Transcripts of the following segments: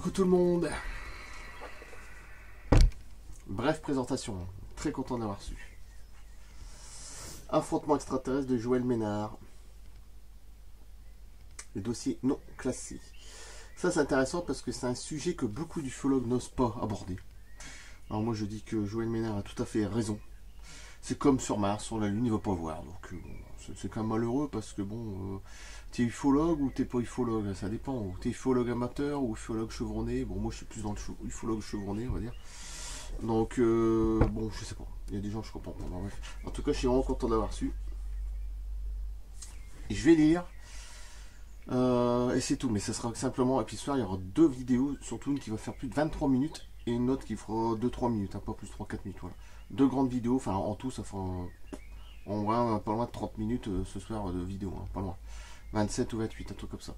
Coucou tout le monde. Bref présentation, très content d'avoir reçu. Affrontement extraterrestre de Joël Ménard. Les dossiers non classés. Ça c'est intéressant parce que c'est un sujet que beaucoup d'ufologues n'osent pas aborder. Alors moi je dis que Joël Ménard a tout à fait raison. C'est comme sur Mars, sur la Lune, il ne va pas voir. Donc bon, c'est quand même malheureux parce que bon, t'es ufologue ou t'es pas ufologue, ça dépend. T'es ufologue amateur ou ufologue chevronné. Bon, moi je suis plus dans le ufologue chevronné, on va dire. Donc bon, je sais pas. Il y a des gens que je comprends pas. Bref. En tout cas, je suis vraiment content d'avoir reçu. Et je vais lire. Et c'est tout. Mais ça sera simplement. Et puis ce soir, il y aura deux vidéos, surtout une qui va faire plus de 23 minutes et une autre qui fera 2-3 minutes, hein, pas plus 3-4 minutes. Voilà. Deux grandes vidéos, enfin en tout ça fera en vrai pas loin de 30 minutes ce soir de vidéo, hein, pas loin. 27 ou 28, un truc comme ça.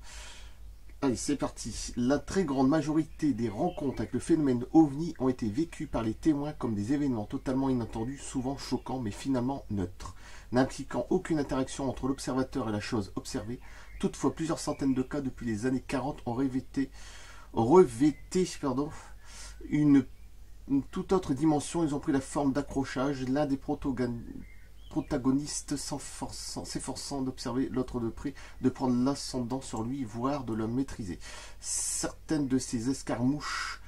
Allez, c'est parti. La très grande majorité des rencontres avec le phénomène OVNI ont été vécues par les témoins comme des événements totalement inattendus, souvent choquants, mais finalement neutres, n'impliquant aucune interaction entre l'observateur et la chose observée. Toutefois, plusieurs centaines de cas depuis les années 40 ont revêté une toute autre dimension. Ils ont pris la forme d'accrochage. L'un des protagonistes s'efforçant d'observer l'autre de près, de prendre l'ascendant sur lui, voire de le maîtriser. Certaines de ces escarmouches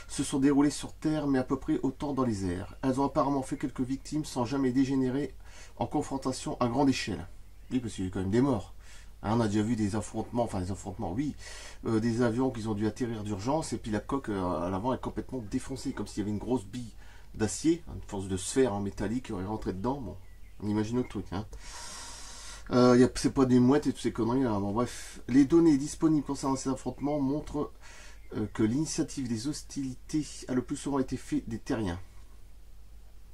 se sont déroulées sur Terre, mais à peu près autant dans les airs. Elles ont apparemment fait quelques victimes sans jamais dégénérer en confrontation à grande échelle. Oui, parce qu'il y a quand même des morts. Hein, on a déjà vu des affrontements, oui, des avions qui ont dû atterrir d'urgence et puis la coque à l'avant est complètement défoncée, comme s'il y avait une grosse bille d'acier, une force de sphère en métallique qui aurait rentré dedans. Bon, on imagine le truc. Hein. C'est pas des mouettes et toutes ces conneries. Hein. Bon, bref, les données disponibles concernant ces affrontements montrent que l'initiative des hostilités a le plus souvent été faite des terriens,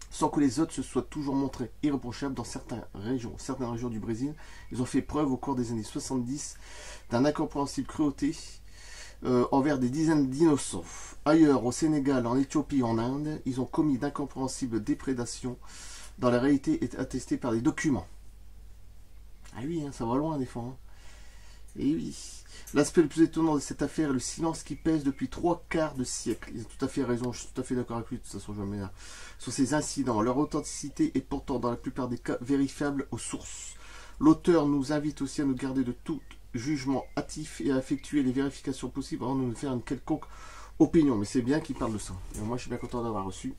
sans que les autres se soient toujours montrés irréprochables. Dans certaines régions du Brésil, ils ont fait preuve au cours des années 70 d'un incompréhensible cruauté envers des dizaines d'innocents. Ailleurs, au Sénégal, en Éthiopie, en Inde, ils ont commis d'incompréhensibles déprédations dans la réalité est attestée par des documents. Ah oui, hein, ça va loin des fois. Hein. Et oui. L'aspect le plus étonnant de cette affaire est le silence qui pèse depuis 3/4 de siècle. Il a tout à fait raison, je suis tout à fait d'accord avec lui, de toute façon, je me mets là. Sur ces incidents, leur authenticité est pourtant dans la plupart des cas vérifiable aux sources. L'auteur nous invite aussi à nous garder de tout jugement hâtif et à effectuer les vérifications possibles avant de nous faire une quelconque opinion. Mais c'est bien qu'il parle de ça. Et moi, je suis bien content d'avoir reçu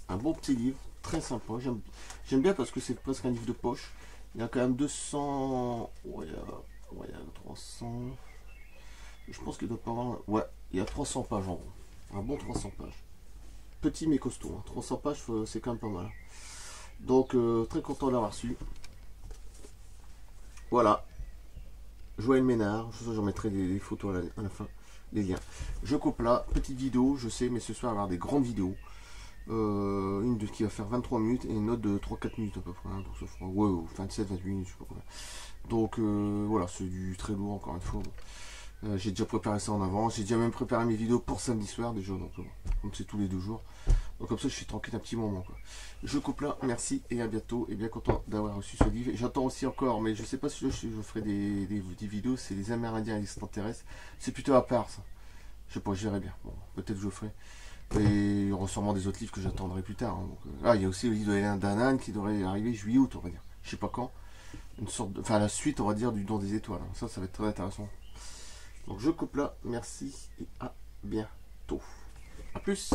un bon petit livre, très sympa. J'aime bien parce que c'est presque un livre de poche. Il y a quand même 200... Ouais, il y a 300... Je pense qu'il doit pas avoir... Ouais, il y a 300 pages en gros. Un bon 300 pages. Petit mais costaud. Hein. 300 pages, c'est quand même pas mal. Donc, très content d'avoir reçu. Voilà. Joël Ménard. J'en mettrai des photos à la fin. Les liens. Je coupe là. Petite vidéo, je sais, mais ce soir, il va y avoir des grandes vidéos. Une qui va faire 23 minutes et une autre de 3-4 minutes à peu près. Hein. Donc, ça fera... Ouais, 27-28 minutes, je sais pas combien. Donc, voilà, c'est du très lourd, encore une fois. J'ai déjà préparé ça en avance, j'ai déjà même préparé mes vidéos pour samedi soir déjà, donc comme c'est tous les 2 jours. Donc comme ça je suis tranquille un petit moment. Quoi. Je coupe là, merci et à bientôt, et bien content d'avoir reçu ce livre. J'attends aussi encore, mais je sais pas si je ferai des vidéos, c'est les Amérindiens et les extraterrestres. C'est plutôt à part ça. Je sais pas, je verrai bien. Bon, peut-être je ferai. Et il y aura sûrement des autres livres que j'attendrai plus tard. Hein. Donc, il y a aussi le livre d'un âne qui devrait arriver juillet-août, on va dire. Je sais pas quand. Une sorte de, enfin la suite, on va dire, du Don des étoiles. Hein. Ça va être très intéressant. Donc je coupe là, merci et à bientôt. A plus.